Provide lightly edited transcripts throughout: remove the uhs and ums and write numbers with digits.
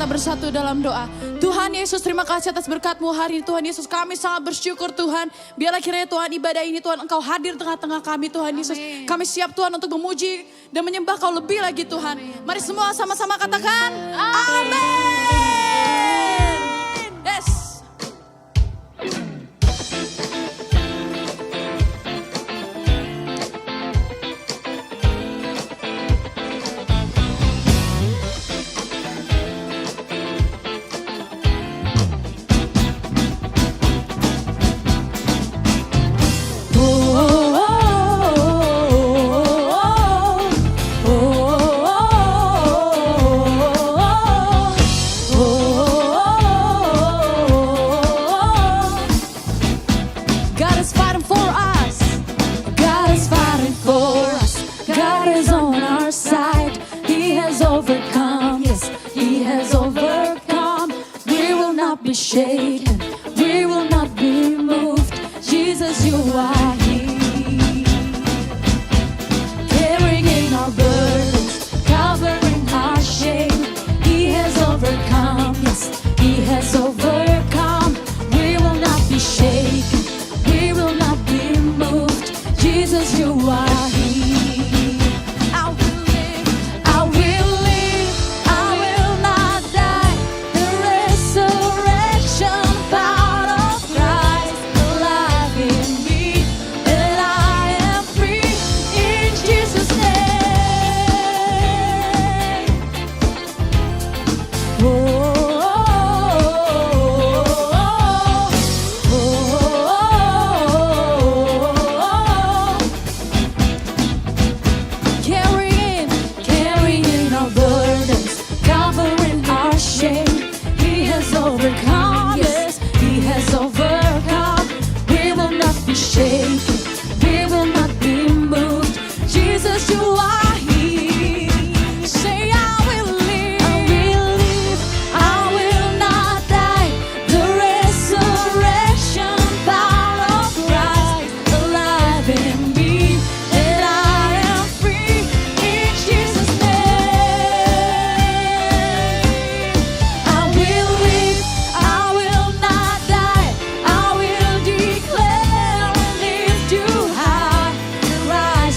bersatu dalam doa. Tuhan Yesus, terima kasih atas berkat-Mu hari ini Tuhan Yesus. Kami sangat bersyukur Tuhan. Biarlah kiranya Tuhan ibadah ini Tuhan Engkau hadir tengah-tengah kami Tuhan Yesus. Kami siap Tuhan untuk memuji dan menyembah Kau lebih lagi Tuhan. Mari semua sama-sama katakan amin. Yes. Shaken, we will not be moved. Jesus, you are here, carrying our burdens, covering our shame. He has overcome, yes, He has overcome. We will not be shaken, we will not be moved. Jesus, you are here.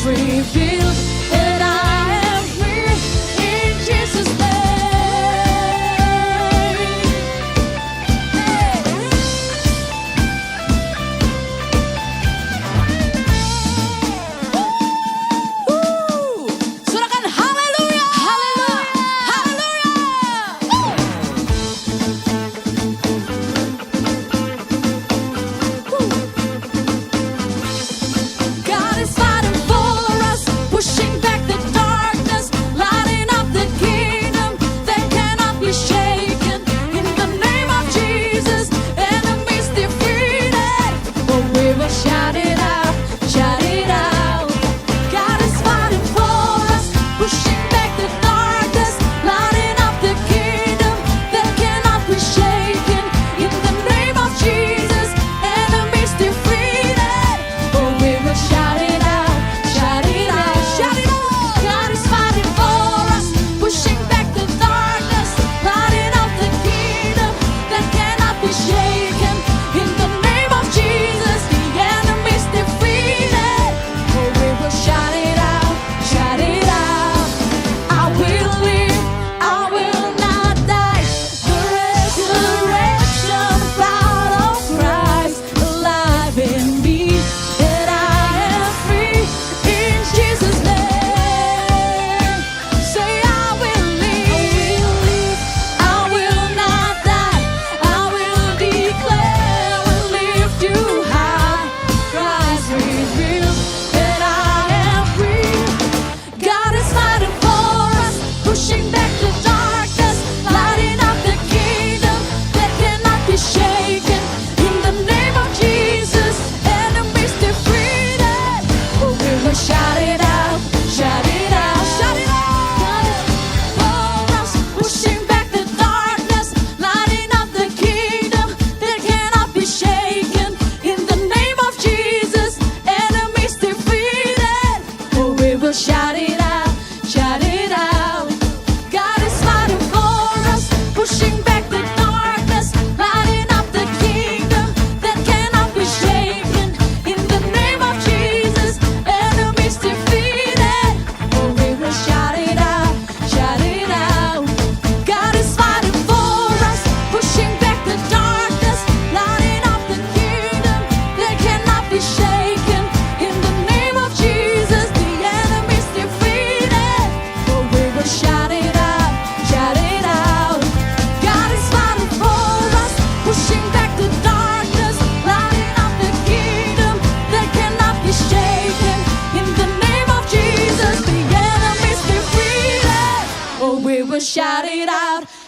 Revealed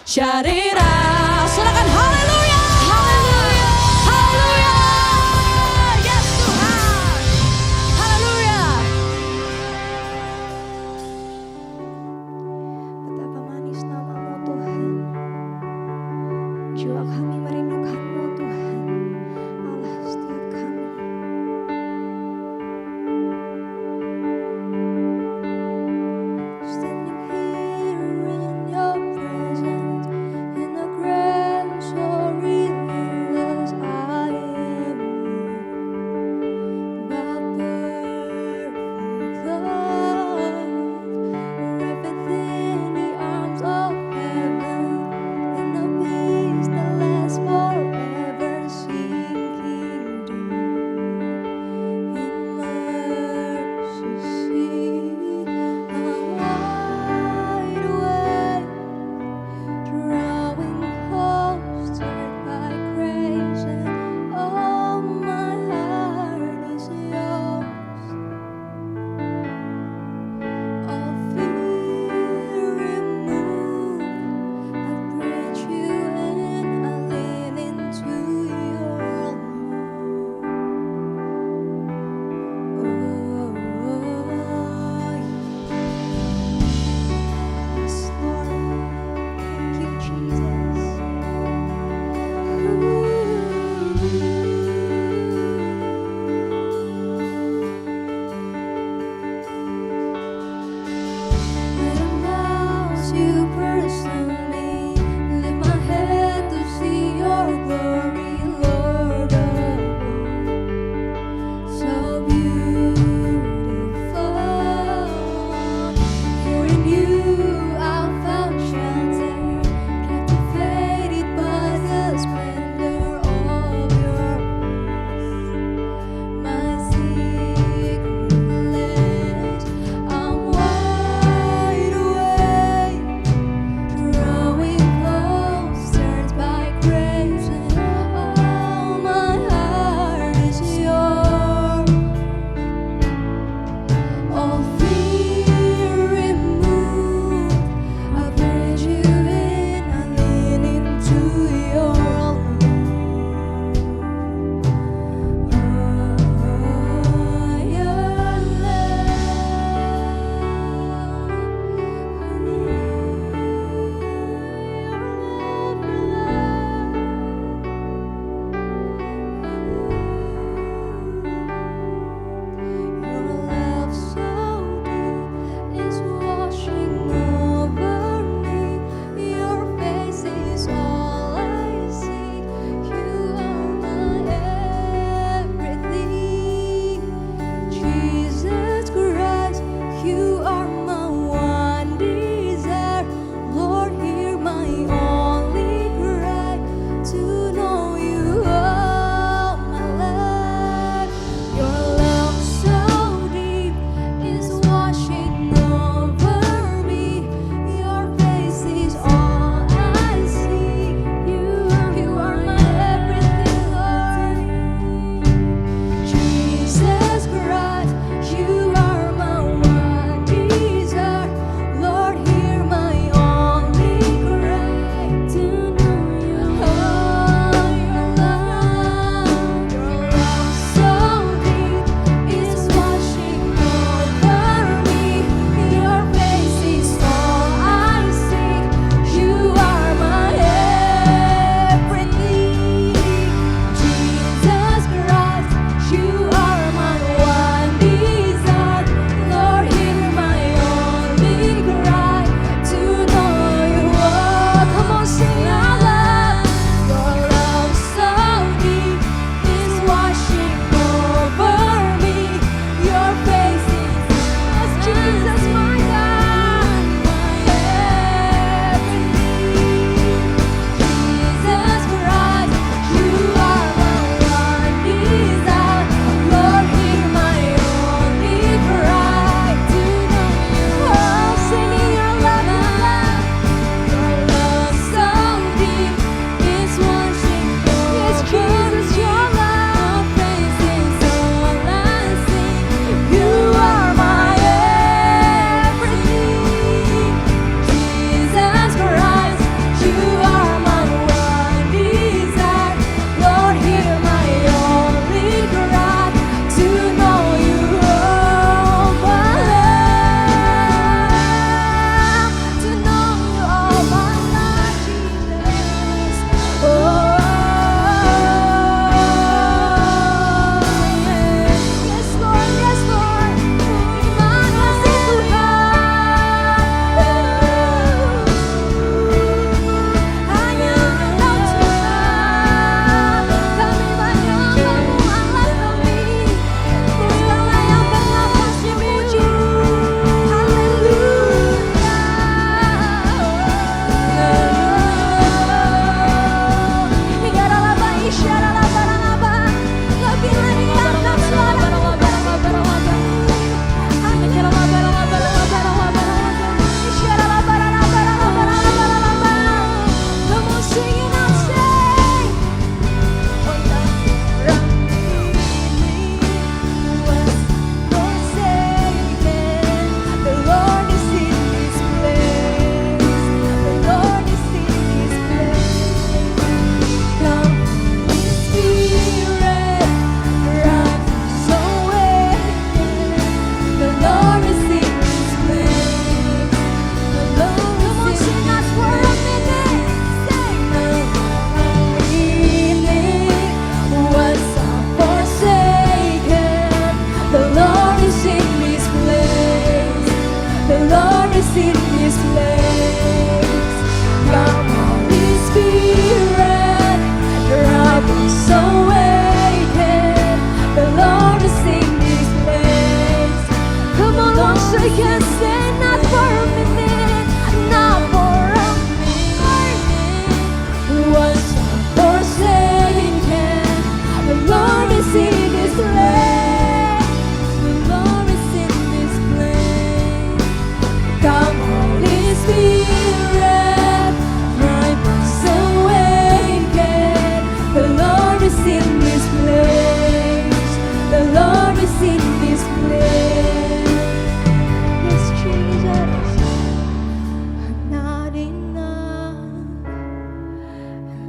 shout it out. Silakan haleluya, haleluya, haleluya. Yes Tuhan, haleluya. Betapa manis nama-Mu Tuhan. Jiwa kami merindukan-Mu Tuhan, Allah setiap kami. Standing here in Your presence, in the grace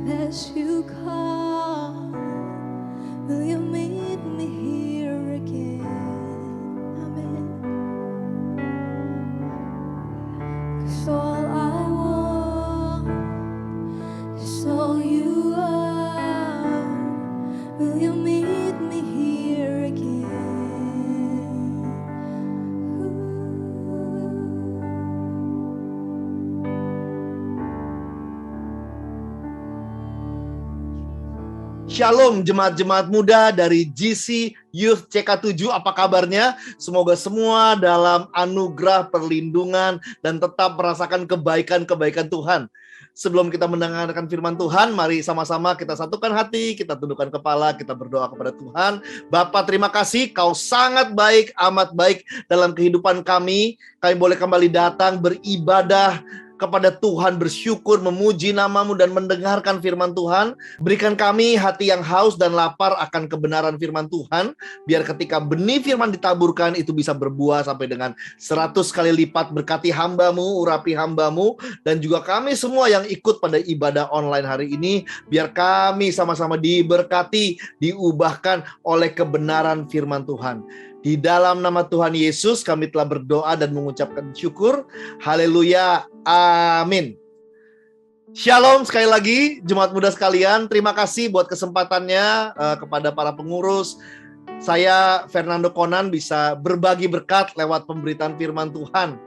as you come, will you meet me here again? Amen. 'Cause all I want is all you are. Will you meet me here again? Shalom jemaat-jemaat muda dari GC Youth CK7, apa kabarnya? Semoga semua dalam anugerah perlindungan dan tetap merasakan kebaikan-kebaikan Tuhan. Sebelum kita mendengarkan firman Tuhan, mari sama-sama kita satukan hati, kita tundukkan kepala, kita berdoa kepada Tuhan. Bapa, terima kasih, Kau sangat baik, amat baik dalam kehidupan kami. Kami boleh kembali datang beribadah kepada Tuhan, bersyukur, memuji nama-Mu dan mendengarkan firman Tuhan. Berikan kami hati yang haus dan lapar akan kebenaran firman Tuhan, biar ketika benih firman ditaburkan itu bisa berbuah sampai dengan 100 kali lipat. Berkati hamba-Mu, urapi hamba-Mu, dan juga kami semua yang ikut pada ibadah online hari ini, biar kami sama-sama diberkati, diubahkan oleh kebenaran firman Tuhan. Di dalam nama Tuhan Yesus kami telah berdoa dan mengucapkan syukur. Haleluya. Amin. Shalom sekali lagi jemaat muda sekalian. Terima kasih buat kesempatannya kepada para pengurus. Saya Fernando Conan bisa berbagi berkat lewat pemberitaan firman Tuhan.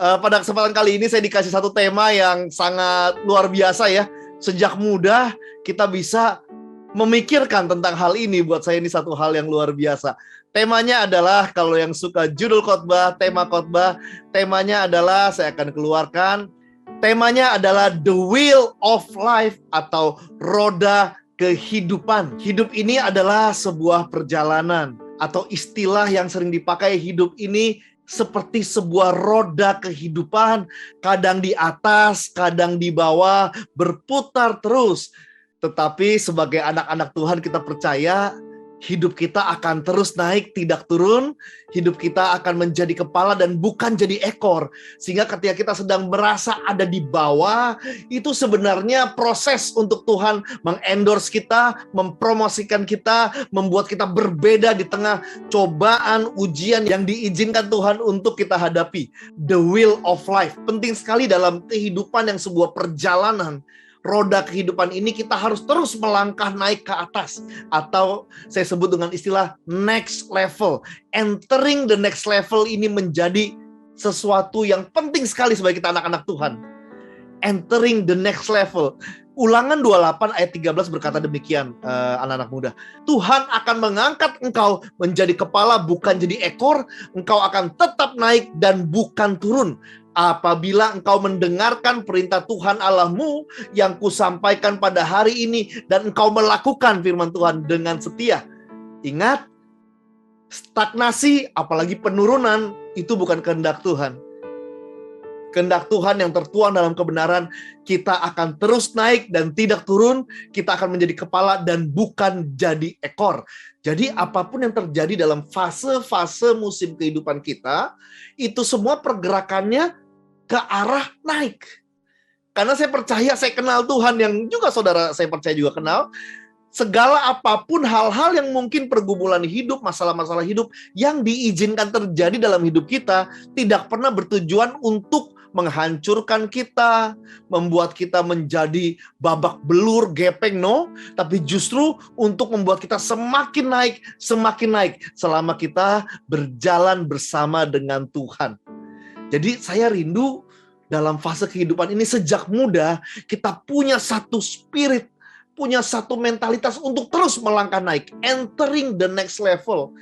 Pada kesempatan kali ini saya dikasih satu tema yang sangat luar biasa ya. Sejak muda kita bisa memikirkan tentang hal ini. Buat saya ini satu hal yang luar biasa. Temanya adalah, kalau yang suka judul khotbah, tema khotbah, temanya adalah, saya akan keluarkan, temanya adalah The Wheel of Life atau roda kehidupan. Hidup ini adalah sebuah perjalanan, atau istilah yang sering dipakai, hidup ini seperti sebuah roda kehidupan, kadang di atas, kadang di bawah, berputar terus. Tetapi sebagai anak-anak Tuhan kita percaya hidup kita akan terus naik, tidak turun. Hidup kita akan menjadi kepala dan bukan jadi ekor. Sehingga ketika kita sedang merasa ada di bawah, itu sebenarnya proses untuk Tuhan mengendorse kita, mempromosikan kita, membuat kita berbeda di tengah cobaan, ujian yang diizinkan Tuhan untuk kita hadapi. The wheel of life. Penting sekali dalam kehidupan yang sebuah perjalanan. Roda kehidupan ini kita harus terus melangkah naik ke atas, atau saya sebut dengan istilah next level. Entering the next level ini menjadi sesuatu yang penting sekali sebagai kita anak-anak Tuhan. Entering the next level. Ulangan 28 ayat 13 berkata demikian, anak-anak muda. Tuhan akan mengangkat engkau menjadi kepala bukan jadi ekor. Engkau akan tetap naik dan bukan turun. Apabila engkau mendengarkan perintah Tuhan Allahmu yang kusampaikan pada hari ini, dan engkau melakukan firman Tuhan dengan setia. Ingat, stagnasi apalagi penurunan itu bukan kehendak Tuhan. Kehendak Tuhan yang tertuang dalam kebenaran, kita akan terus naik dan tidak turun. Kita akan menjadi kepala dan bukan jadi ekor. Jadi apapun yang terjadi dalam fase-fase musim kehidupan kita, itu semua pergerakannya ke arah naik. Karena saya percaya, saya kenal Tuhan yang juga saudara saya percaya juga kenal. Segala apapun hal-hal yang mungkin pergumulan hidup, masalah-masalah hidup yang diizinkan terjadi dalam hidup kita, tidak pernah bertujuan untuk menghancurkan kita, membuat kita menjadi babak belur, gepeng, no. Tapi justru untuk membuat kita semakin naik, selama kita berjalan bersama dengan Tuhan. Jadi saya rindu dalam fase kehidupan ini sejak muda, kita punya satu spirit, punya satu mentalitas untuk terus melangkah naik, entering the next level.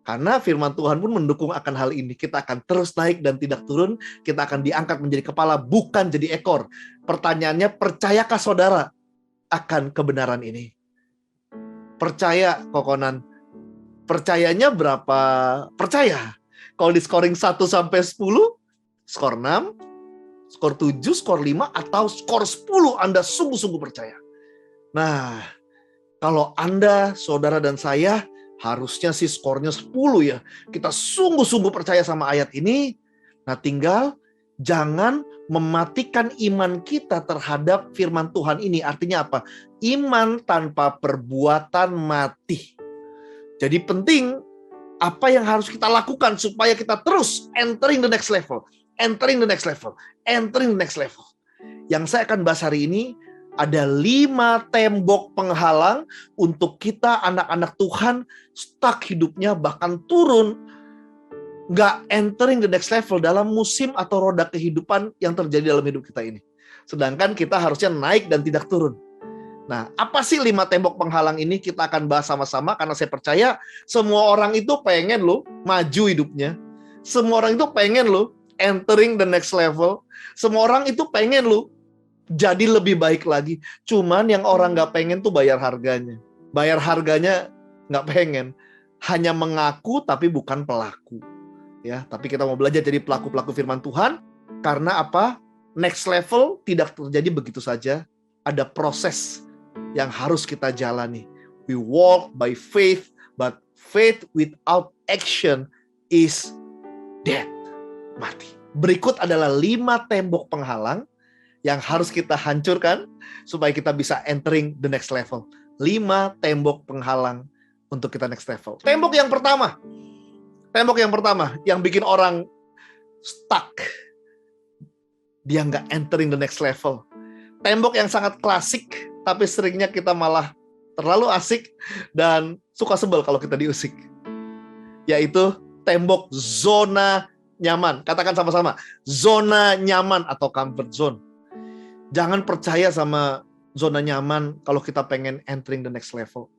Karena firman Tuhan pun mendukung akan hal ini. Kita akan terus naik dan tidak turun. Kita akan diangkat menjadi kepala, bukan jadi ekor. Pertanyaannya, percayakah saudara akan kebenaran ini? Percaya, Kokonan. Percayanya berapa? Percaya. Kalau di scoring 1 sampai 10, skor 6, skor 7, skor 5, atau skor 10, Anda sungguh-sungguh percaya. Nah, kalau Anda, saudara dan saya, harusnya sih skornya 10 ya. Kita sungguh-sungguh percaya sama ayat ini. Nah, tinggal jangan mematikan iman kita terhadap firman Tuhan ini. Artinya apa? Iman tanpa perbuatan mati. Jadi penting apa yang harus kita lakukan supaya kita terus entering the next level. Entering the next level. Entering the next level. Yang saya akan bahas hari ini, ada 5 tembok penghalang untuk kita anak-anak Tuhan stuck hidupnya, bahkan turun, nggak entering the next level dalam musim atau roda kehidupan yang terjadi dalam hidup kita ini. Sedangkan kita harusnya naik dan tidak turun. Nah, apa sih 5 tembok penghalang ini? Kita akan bahas sama-sama karena saya percaya semua orang itu pengen loh maju hidupnya. Semua orang itu pengen loh entering the next level. Semua orang itu pengen loh jadi lebih baik lagi. Cuman yang orang nggak pengen tuh bayar harganya. Bayar harganya nggak pengen. Hanya mengaku tapi bukan pelaku. Ya, tapi kita mau belajar jadi pelaku-pelaku firman Tuhan. Karena apa? Next level tidak terjadi begitu saja. Ada proses yang harus kita jalani. We walk by faith, but faith without action is dead. Mati. Berikut adalah 5 tembok penghalang yang harus kita hancurkan supaya kita bisa entering the next level. 5 tembok penghalang untuk kita next level. Tembok yang pertama yang bikin orang stuck. Dia nggak entering the next level. Tembok yang sangat klasik, tapi seringnya kita malah terlalu asik dan suka sebel kalau kita diusik. Yaitu tembok zona nyaman. Katakan sama-sama, zona nyaman atau comfort zone. Jangan percaya sama zona nyaman kalau kita pengen entering the next level.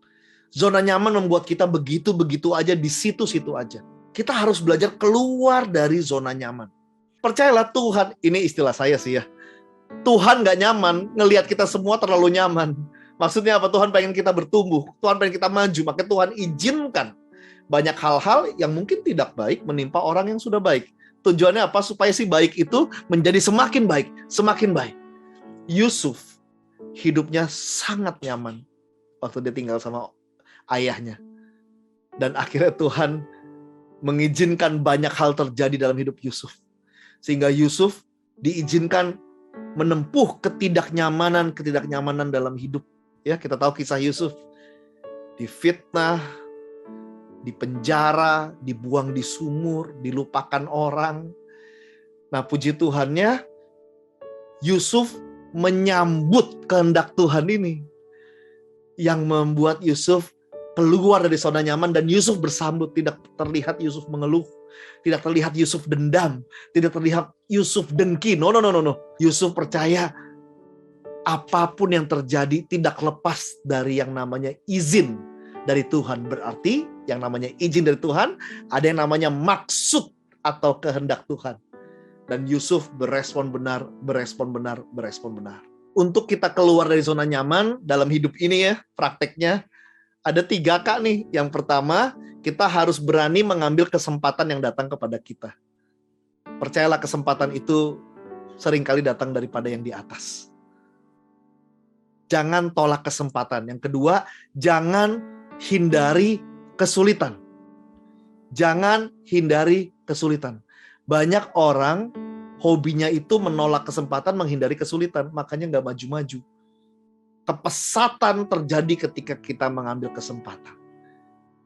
Zona nyaman membuat kita begitu-begitu aja, di situ-situ aja. Kita harus belajar keluar dari zona nyaman. Percayalah Tuhan, ini istilah saya sih ya. Tuhan gak nyaman ngelihat kita semua terlalu nyaman. Maksudnya apa? Tuhan pengen kita bertumbuh. Tuhan pengen kita maju. Makanya Tuhan izinkan banyak hal-hal yang mungkin tidak baik menimpa orang yang sudah baik. Tujuannya apa? Supaya si baik itu menjadi semakin baik. Semakin baik. Yusuf hidupnya sangat nyaman waktu dia tinggal sama ayahnya. Dan akhirnya Tuhan mengizinkan banyak hal terjadi dalam hidup Yusuf. Sehingga Yusuf diizinkan menempuh ketidaknyamanan dalam hidup. Ya, kita tahu kisah Yusuf. Difitnah, dipenjara, dibuang di sumur, dilupakan orang. Nah, puji Tuhannya, Yusuf menyambut kehendak Tuhan ini yang membuat Yusuf keluar dari zona nyaman, dan Yusuf bersambut. Tidak terlihat Yusuf mengeluh, tidak terlihat Yusuf dendam, tidak terlihat Yusuf dengki. No. Yusuf percaya apapun yang terjadi tidak lepas dari yang namanya izin dari Tuhan. Berarti yang namanya izin dari Tuhan, ada yang namanya maksud atau kehendak Tuhan. Dan Yusuf berespon benar. Untuk kita keluar dari zona nyaman dalam hidup ini ya, prakteknya ada 3 Kak nih. Yang pertama, kita harus berani mengambil kesempatan yang datang kepada kita. Percayalah, kesempatan itu seringkali datang daripada yang di atas. Jangan tolak kesempatan. Yang kedua, jangan hindari kesulitan. Jangan hindari kesulitan. Banyak orang hobinya itu menolak kesempatan, menghindari kesulitan, makanya nggak maju-maju. Kepesatan terjadi ketika kita mengambil kesempatan.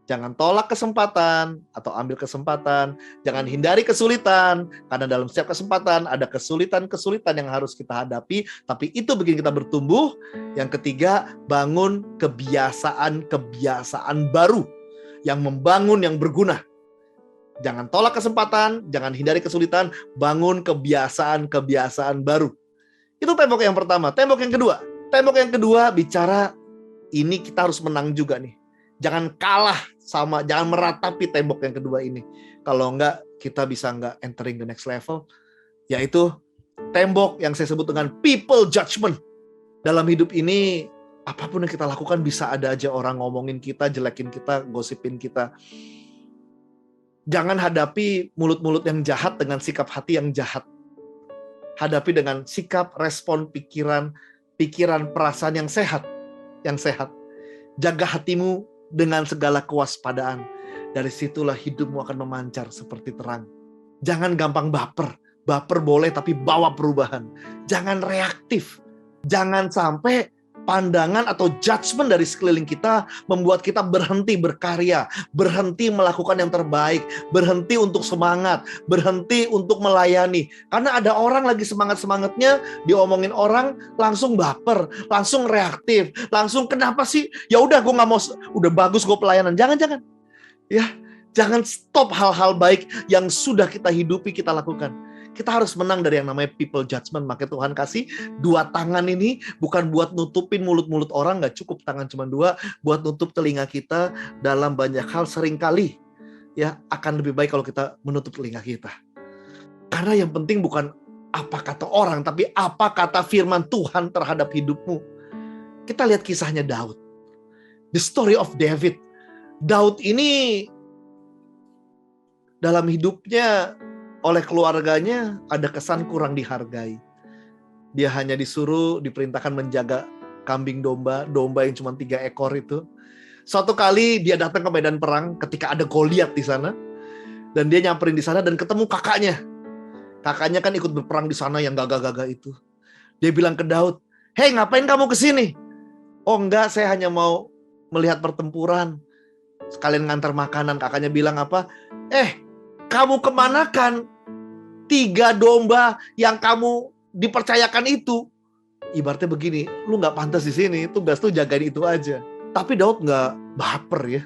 Jangan tolak kesempatan atau ambil kesempatan. Jangan hindari kesulitan, karena dalam setiap kesempatan ada kesulitan-kesulitan yang harus kita hadapi, tapi itu bikin kita bertumbuh. Yang ketiga, bangun kebiasaan-kebiasaan baru yang membangun, yang berguna. Jangan tolak kesempatan, jangan hindari kesulitan, bangun kebiasaan-kebiasaan baru. Itu tembok yang pertama. Tembok yang kedua bicara, ini kita harus menang juga nih. Jangan kalah sama, jangan meratapi tembok yang kedua ini. Kalau enggak, kita bisa enggak entering the next level. Yaitu tembok yang saya sebut dengan people judgment. Dalam hidup ini, apapun yang kita lakukan bisa ada aja orang ngomongin kita, jelekin kita, gosipin kita. Jangan hadapi mulut-mulut yang jahat dengan sikap hati yang jahat. Hadapi dengan sikap, respon, pikiran, perasaan yang sehat. Jaga hatimu dengan segala kewaspadaan. Dari situlah hidupmu akan memancar seperti terang. Jangan gampang baper. Baper boleh, tapi bawa perubahan. Jangan reaktif. Jangan sampai pandangan atau judgement dari sekeliling kita membuat kita berhenti berkarya, berhenti melakukan yang terbaik, berhenti untuk semangat, berhenti untuk melayani. Karena ada orang lagi semangat-semangatnya, diomongin orang, langsung baper, langsung reaktif, langsung kenapa sih? Ya udah gue nggak mau, udah bagus gue pelayanan. Jangan. Ya, jangan stop hal-hal baik yang sudah kita hidupi, kita lakukan. Kita harus menang dari yang namanya people judgment. Makanya Tuhan kasih 2 tangan ini bukan buat nutupin mulut-mulut orang, nggak cukup tangan cuma 2, buat nutup telinga kita dalam banyak hal. Seringkali ya akan lebih baik kalau kita menutup telinga kita. Karena yang penting bukan apa kata orang, tapi apa kata firman Tuhan terhadap hidupmu. Kita lihat kisahnya Daud. The story of David. Daud ini dalam hidupnya oleh keluarganya ada kesan kurang dihargai. Dia hanya diperintahkan menjaga kambing domba yang cuma 3 ekor itu. Suatu kali dia datang ke medan perang ketika ada Goliat di sana. Dan dia nyamperin di sana dan ketemu kakaknya. Kakaknya kan ikut berperang di sana yang gagah-gagah itu. Dia bilang ke Daud, "Hei, ngapain kamu kesini?" "Oh enggak, saya hanya mau melihat pertempuran. Sekalian ngantar makanan." Kakaknya bilang apa? Kamu kemanakan 3 domba yang kamu dipercayakan itu? Ibaratnya begini, lu nggak pantas di sini, tugas tuh jagain itu aja. Tapi Daud nggak baper ya.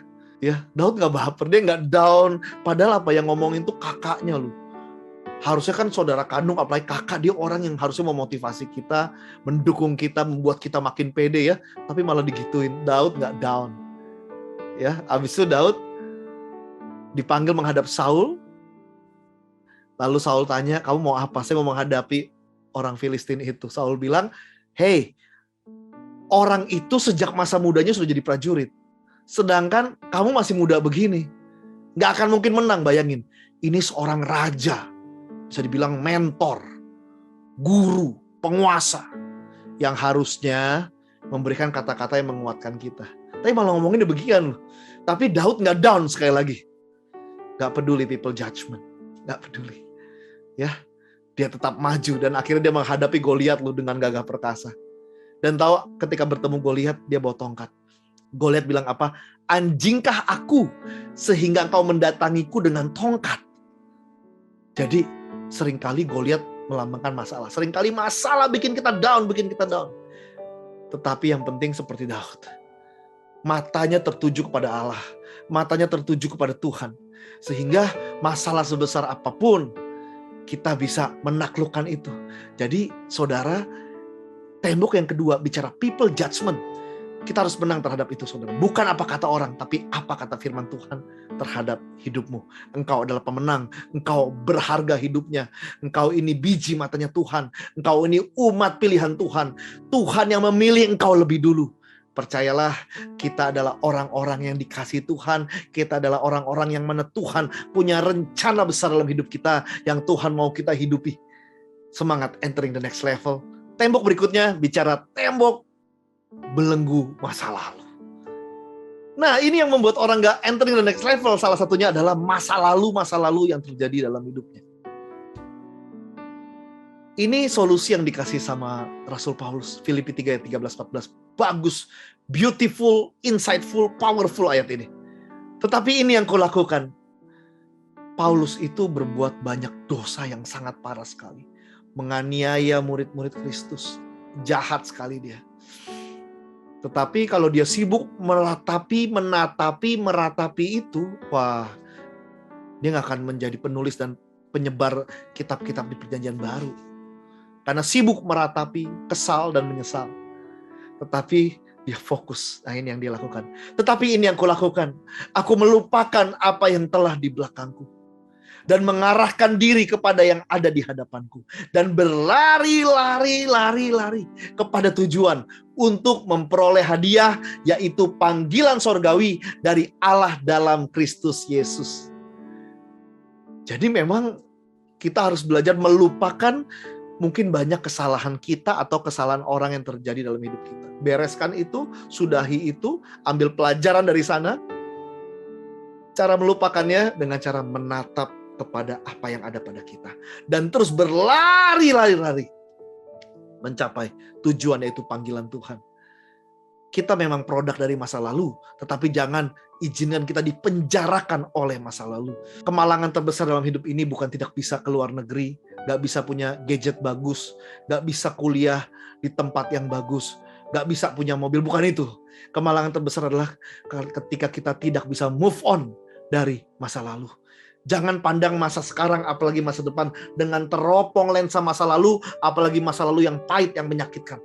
Daud nggak baper, dia nggak down. Padahal apa yang ngomongin tuh kakaknya lu. Harusnya kan saudara kandung, apalagi kakak, dia orang yang harusnya memotivasi kita, mendukung kita, membuat kita makin pede ya. Tapi malah digituin. Daud nggak down. Ya, abis itu Daud dipanggil menghadap Saul. Lalu Saul tanya, "Kamu mau apa?" "Saya mau menghadapi orang Filistin itu." Saul bilang, "Hei, orang itu sejak masa mudanya sudah jadi prajurit. Sedangkan kamu masih muda begini. Gak akan mungkin menang." Bayangin, ini seorang raja. Bisa dibilang mentor, guru, penguasa. Yang harusnya memberikan kata-kata yang menguatkan kita. Tapi malah ngomongin demikian loh. Tapi Daud gak down sekali lagi. Gak peduli people judgment. Gak peduli. Ya, dia tetap maju dan akhirnya dia menghadapi Goliat lu dengan gagah perkasa. Dan tahu ketika bertemu Goliat, dia bawa tongkat. Goliat bilang apa? "Anjingkah aku sehingga engkau mendatangiku dengan tongkat?" Jadi seringkali Goliat melambangkan masalah. Seringkali masalah bikin kita down. Tetapi yang penting seperti Daud, matanya tertuju kepada Allah, matanya tertuju kepada Tuhan. Sehingga masalah sebesar apapun, kita bisa menaklukkan itu. Jadi saudara, tembok yang kedua bicara people judgment. Kita harus menang terhadap itu saudara. Bukan apa kata orang, tapi apa kata firman Tuhan terhadap hidupmu. Engkau adalah pemenang, engkau berharga hidupnya. Engkau ini biji matanya Tuhan. Engkau ini umat pilihan Tuhan. Tuhan yang memilih engkau lebih dulu. Percayalah, kita adalah orang-orang yang dikasihi Tuhan. Kita adalah orang-orang yang mana Tuhan punya rencana besar dalam hidup kita yang Tuhan mau kita hidupi. Semangat entering the next level. Tembok berikutnya bicara tembok belenggu masa lalu. Nah, ini yang membuat orang gak entering the next level. Salah satunya adalah masa lalu yang terjadi dalam hidupnya. Ini solusi yang dikasih sama Rasul Paulus. Filipi 3 ayat 13-14. Bagus, beautiful, insightful, powerful ayat ini. Tetapi ini yang kau lakukan. Paulus itu berbuat banyak dosa yang sangat parah sekali. Menganiaya murid-murid Kristus. Jahat sekali dia. Tetapi kalau dia sibuk meratapi itu, wah, dia gak akan menjadi penulis dan penyebar kitab-kitab di Perjanjian Baru. Karena sibuk meratapi, kesal dan menyesal. Tetapi dia fokus. Nah, ini yang dia lakukan. Tetapi ini yang kulakukan. Aku melupakan apa yang telah di belakangku. Dan mengarahkan diri kepada yang ada di hadapanku. Dan berlari kepada tujuan. Untuk memperoleh hadiah, yaitu panggilan sorgawi dari Allah dalam Kristus Yesus. Jadi memang kita harus belajar melupakan mungkin banyak kesalahan kita atau kesalahan orang yang terjadi dalam hidup kita. Bereskan itu, sudahi itu, ambil pelajaran dari sana. Cara melupakannya dengan cara menatap kepada apa yang ada pada kita. Dan terus berlari-lari mencapai tujuan, yaitu panggilan Tuhan. Kita memang produk dari masa lalu, tetapi jangan izinkan kita dipenjarakan oleh masa lalu. Kemalangan terbesar dalam hidup ini bukan tidak bisa ke luar negeri, gak bisa punya gadget bagus, gak bisa kuliah di tempat yang bagus, gak bisa punya mobil, bukan itu. Kemalangan terbesar adalah ketika kita tidak bisa move on dari masa lalu. Jangan pandang masa sekarang, apalagi masa depan, dengan teropong lensa masa lalu, apalagi masa lalu yang pahit, yang menyakitkan.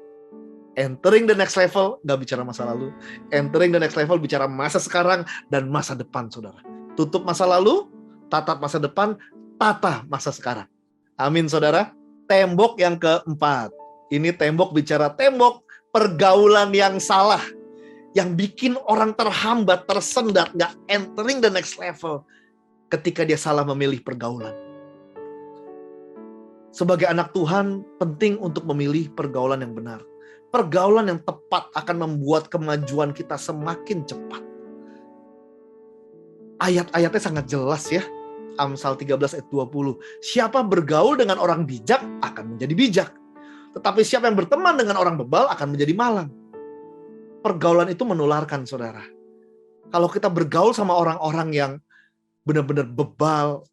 Entering the next level, gak bicara masa lalu. Entering the next level, bicara masa sekarang dan masa depan, saudara. Tutup masa lalu, tatap masa depan, tata masa sekarang. Amin, saudara. Tembok yang keempat. Ini tembok bicara tembok pergaulan yang salah. Yang bikin orang terhambat, tersendat, gak entering the next level. Ketika dia salah memilih pergaulan. Sebagai anak Tuhan, penting untuk memilih pergaulan yang benar. Pergaulan yang tepat akan membuat kemajuan kita semakin cepat. Ayat-ayatnya sangat jelas ya. Amsal 13 ayat 20. Siapa bergaul dengan orang bijak akan menjadi bijak. Tetapi siapa yang berteman dengan orang bebal akan menjadi malang. Pergaulan itu menularkan, saudara. Kalau kita bergaul sama orang-orang yang benar-benar bebal,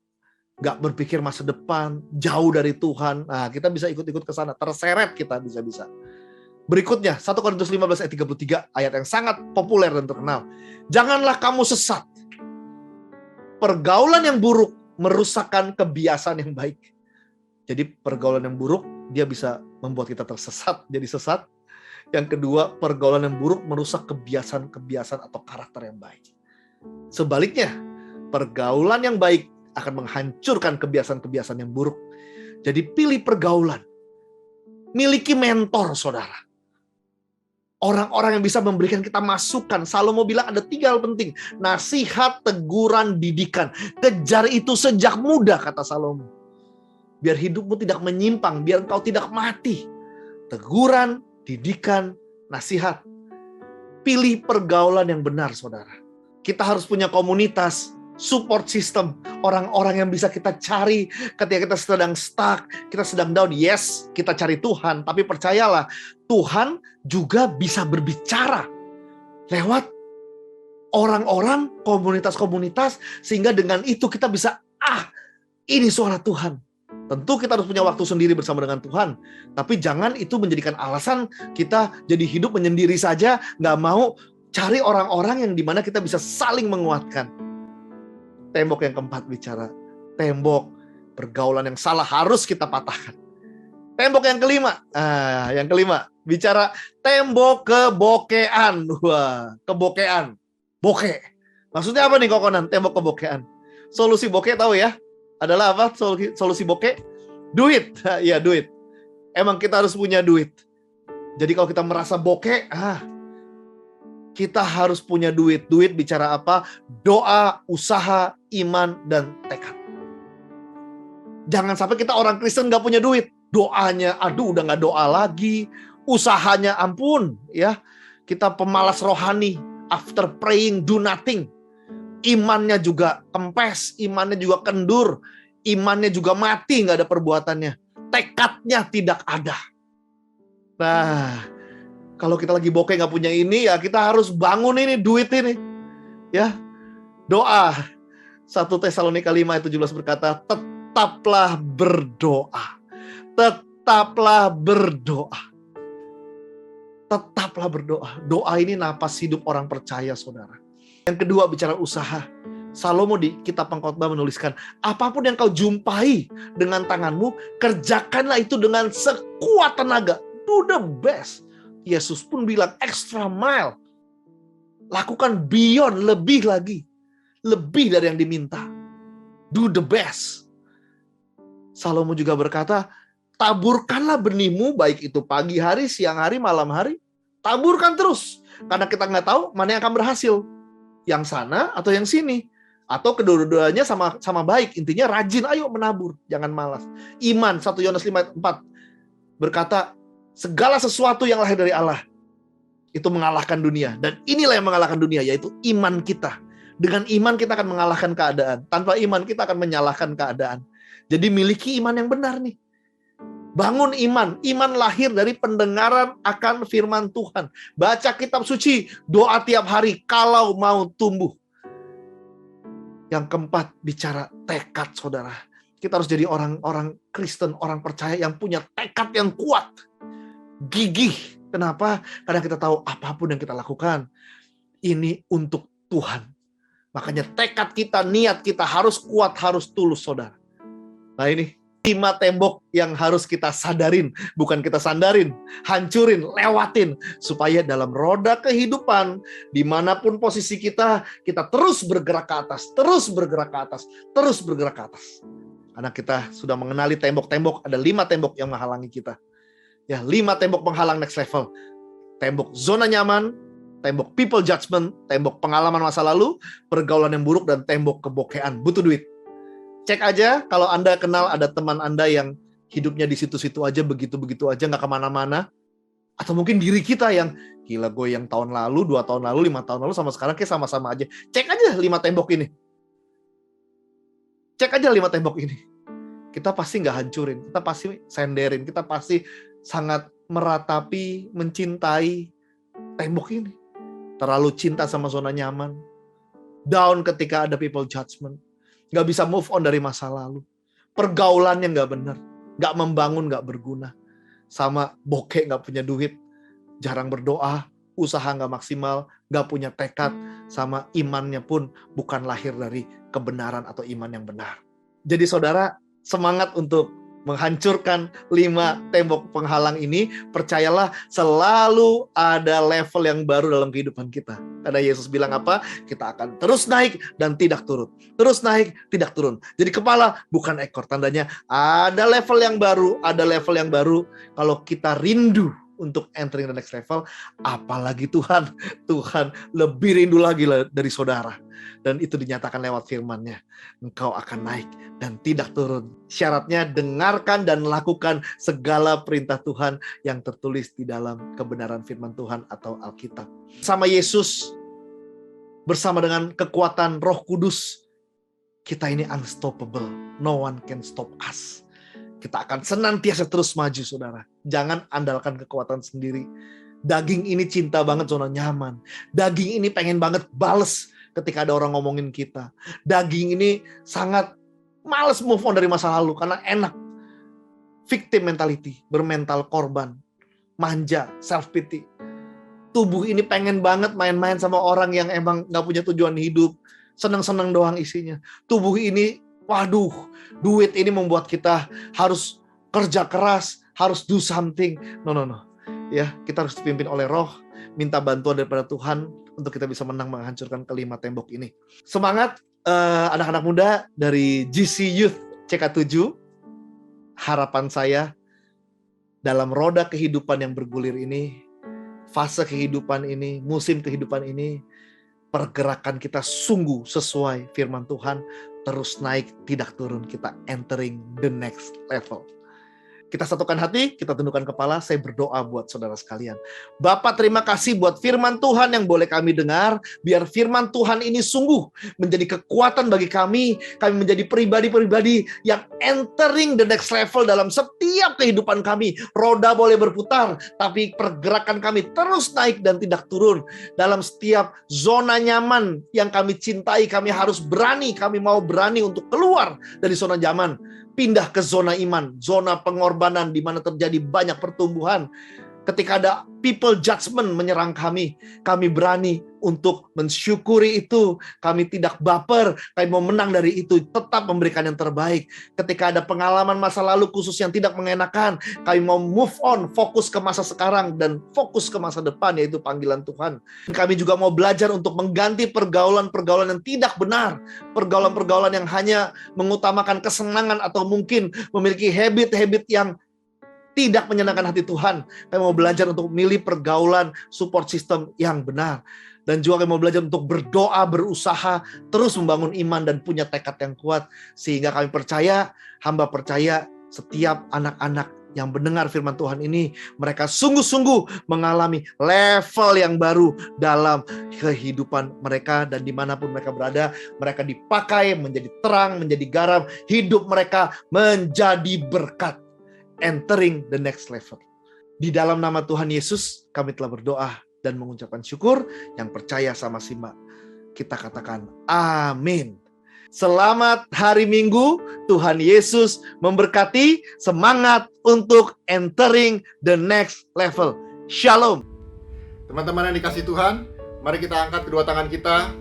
gak berpikir masa depan, jauh dari Tuhan, nah kita bisa ikut-ikut ke sana, terseret kita bisa-bisa. Berikutnya, 1 Korintus 15 ayat 33, ayat yang sangat populer dan terkenal. Janganlah kamu sesat. Pergaulan yang buruk merusakkan kebiasaan yang baik. Jadi pergaulan yang buruk, dia bisa membuat kita tersesat, jadi sesat. Yang kedua, pergaulan yang buruk merusak kebiasaan-kebiasaan atau karakter yang baik. Sebaliknya, pergaulan yang baik akan menghancurkan kebiasaan-kebiasaan yang buruk. Jadi pilih pergaulan. Miliki mentor, saudara. Orang-orang yang bisa memberikan kita masukan. Salomo bilang ada 3 hal penting. Nasihat, teguran, didikan. Kejar itu sejak muda, kata Salomo. Biar hidupmu tidak menyimpang, biar engkau tidak mati. Teguran, didikan, nasihat. Pilih pergaulan yang benar, saudara. Kita harus punya komunitas, support system, orang-orang yang bisa kita cari ketika kita sedang stuck, kita sedang down. Yes, kita cari Tuhan, tapi percayalah, Tuhan juga bisa berbicara lewat orang-orang, komunitas-komunitas, sehingga dengan itu kita bisa, ini suara Tuhan. Tentu kita harus punya waktu sendiri bersama dengan Tuhan, tapi jangan itu menjadikan alasan kita jadi hidup menyendiri saja, nggak mau cari orang-orang yang dimana kita bisa saling menguatkan. Tembok yang keempat bicara tembok pergaulan yang salah harus kita patahkan. Tembok yang kelima bicara tembok kebokean. Wah, kebokean. Bokeh. Maksudnya apa nih kokonan? Tembok kebokean. Solusi bokeh tahu ya? Adalah apa? Solusi bokeh? Duit. Iya, duit. Emang kita harus punya duit. Jadi kalau kita merasa bokeh, kita harus punya duit. Duit bicara apa? Doa, usaha, iman, dan tekad. Jangan sampai kita orang Kristen gak punya duit. Doanya, udah gak doa lagi. Usahanya, ampun. Ya, kita pemalas rohani. After praying, do nothing. Imannya juga kempes. Imannya juga kendur. Imannya juga mati, gak ada perbuatannya. Tekadnya tidak ada. Nah, kalau kita lagi bokeh gak punya ini, ya kita harus bangun ini, duit ini. Ya, doa. 1 Tesalonika 5 ayat 17 berkata, tetaplah berdoa. Tetaplah berdoa. Tetaplah berdoa. Doa ini napas hidup orang percaya, saudara. Yang kedua bicara usaha. Salomo di kitab Pengkhotbah menuliskan, apapun yang kau jumpai dengan tanganmu, kerjakanlah itu dengan sekuat tenaga. Do the best. Yesus pun bilang extra mile. Lakukan beyond, lebih lagi. Lebih dari yang diminta. Do the best. Salomo juga berkata, taburkanlah benihmu, baik itu pagi hari, siang hari, malam hari. Taburkan terus. Karena kita nggak tahu mana yang akan berhasil. Yang sana atau yang sini. Atau kedua-duanya sama baik. Intinya rajin, ayo menabur. Jangan malas. Iman, 1 Yohanes 5 ayat 4. Berkata, segala sesuatu yang lahir dari Allah itu mengalahkan dunia. Dan inilah yang mengalahkan dunia, yaitu iman kita. Dengan iman kita akan mengalahkan keadaan. Tanpa iman kita akan menyalahkan keadaan. Jadi miliki iman yang benar nih. Bangun iman. Iman lahir dari pendengaran akan firman Tuhan. Baca kitab suci, doa tiap hari kalau mau tumbuh. Yang keempat, bicara tekad, saudara. Kita harus jadi orang-orang Kristen, orang percaya yang punya tekad yang kuat. Gigih. Kenapa? Karena kita tahu apapun yang kita lakukan, ini untuk Tuhan. Makanya tekad kita, niat kita harus kuat, harus tulus, saudara. Nah ini 5 tembok yang harus kita sadarin, bukan kita sandarin, hancurin, lewatin. Supaya dalam roda kehidupan, dimanapun posisi kita terus bergerak ke atas, terus bergerak ke atas, terus bergerak ke atas. Karena kita sudah mengenali tembok-tembok, ada 5 tembok yang menghalangi kita. Ya, 5 tembok penghalang next level. Tembok zona nyaman, tembok people judgment, tembok pengalaman masa lalu, pergaulan yang buruk, dan tembok kebokehan. Butuh duit. Cek aja kalau Anda kenal ada teman Anda yang hidupnya di situ-situ aja, begitu-begitu aja, nggak kemana-mana. Atau mungkin diri kita yang, gila gue yang tahun lalu, 2 tahun lalu, 5 tahun lalu, sama sekarang kayak sama-sama aja. Cek aja 5 tembok ini. Cek aja 5 tembok ini. Kita pasti nggak hancurin, kita pasti senderin, kita pasti sangat meratapi, mencintai tembok ini. Terlalu cinta sama zona nyaman. Down ketika ada people judgment. Nggak bisa move on dari masa lalu. Pergaulannya nggak benar. Nggak membangun, nggak berguna. Sama bokeh, nggak punya duit. Jarang berdoa. Usaha nggak maksimal. Nggak punya tekad. Sama imannya pun bukan lahir dari kebenaran atau iman yang benar. Jadi saudara, semangat untuk menghancurkan 5 tembok penghalang ini. Percayalah, selalu ada level yang baru dalam kehidupan kita. Karena Yesus bilang apa? Kita akan terus naik dan tidak turun. Terus naik, tidak turun. Jadi kepala bukan ekor. Tandanya ada level yang baru, ada level yang baru. Kalau kita rindu untuk entering the next level, apalagi Tuhan lebih rindu lagi dari saudara. Dan itu dinyatakan lewat firman-Nya. Engkau akan naik dan tidak turun. Syaratnya dengarkan dan lakukan segala perintah Tuhan yang tertulis di dalam kebenaran firman Tuhan atau Alkitab. Sama Yesus, bersama dengan kekuatan Roh Kudus, kita ini unstoppable. No one can stop us. Kita akan senantiasa terus maju, saudara. Jangan andalkan kekuatan sendiri. Daging ini cinta banget zona nyaman. Daging ini pengen banget bales ketika ada orang ngomongin kita. Daging ini sangat males move on dari masa lalu karena enak. Victim mentality, bermental korban, manja, self-pity. Tubuh ini pengen banget main-main sama orang yang emang gak punya tujuan hidup. Seneng-seneng doang isinya. Tubuh ini, waduh, duit ini membuat kita harus kerja keras, harus do something. No. Ya, kita harus dipimpin oleh Roh, minta bantuan daripada Tuhan untuk kita bisa menang menghancurkan kelima tembok ini. Semangat anak-anak muda dari GC Youth CK7. Harapan saya dalam roda kehidupan yang bergulir ini, fase kehidupan ini, musim kehidupan ini, pergerakan kita sungguh sesuai firman Tuhan, terus naik, tidak turun. Kita entering the next level. Kita satukan hati, kita tundukkan kepala, saya berdoa buat saudara sekalian. Bapak, terima kasih buat firman Tuhan yang boleh kami dengar. Biar firman Tuhan ini sungguh menjadi kekuatan bagi kami. Kami menjadi pribadi-pribadi yang entering the next level dalam setiap kehidupan kami. Roda boleh berputar, tapi pergerakan kami terus naik dan tidak turun. Dalam setiap zona nyaman yang kami cintai, kami harus berani, kami mau berani untuk keluar dari zona nyaman. Pindah ke zona iman, zona pengorbanan di mana terjadi banyak pertumbuhan. Ketika ada people judgment menyerang kami berani untuk mensyukuri itu. Kami tidak baper, kami mau menang dari itu, tetap memberikan yang terbaik. Ketika ada pengalaman masa lalu khusus yang tidak mengenakan, kami mau move on, fokus ke masa sekarang dan fokus ke masa depan, yaitu panggilan Tuhan. Kami juga mau belajar untuk mengganti pergaulan-pergaulan yang tidak benar, pergaulan-pergaulan yang hanya mengutamakan kesenangan atau mungkin memiliki habit-habit yang tidak menyenangkan hati Tuhan. Kami mau belajar untuk milih pergaulan support system yang benar. Dan juga kami mau belajar untuk berdoa, berusaha, terus membangun iman dan punya tekad yang kuat. Sehingga kami percaya, hamba percaya setiap anak-anak yang mendengar firman Tuhan ini, mereka sungguh-sungguh mengalami level yang baru dalam kehidupan mereka, dan dimanapun mereka berada, mereka dipakai menjadi terang, menjadi garam, hidup mereka menjadi berkat, entering the next level. Di dalam nama Tuhan Yesus, kami telah berdoa dan mengucapkan syukur. Yang percaya sama Simba, kita katakan amin. Selamat hari Minggu, Tuhan Yesus memberkati. Semangat untuk entering the next level. Shalom. Teman-teman yang dikasih Tuhan, mari kita angkat kedua tangan kita.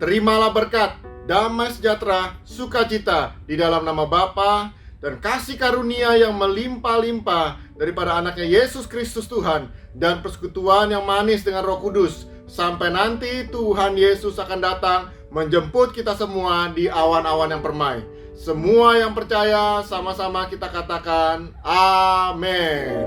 Terimalah berkat, damai sejahtera, sukacita di dalam nama Bapa dan kasih karunia yang melimpah-limpah daripada anaknya Yesus Kristus Tuhan, dan persekutuan yang manis dengan Roh Kudus. Sampai nanti Tuhan Yesus akan datang menjemput kita semua di awan-awan yang permai. Semua yang percaya, sama-sama kita katakan amin.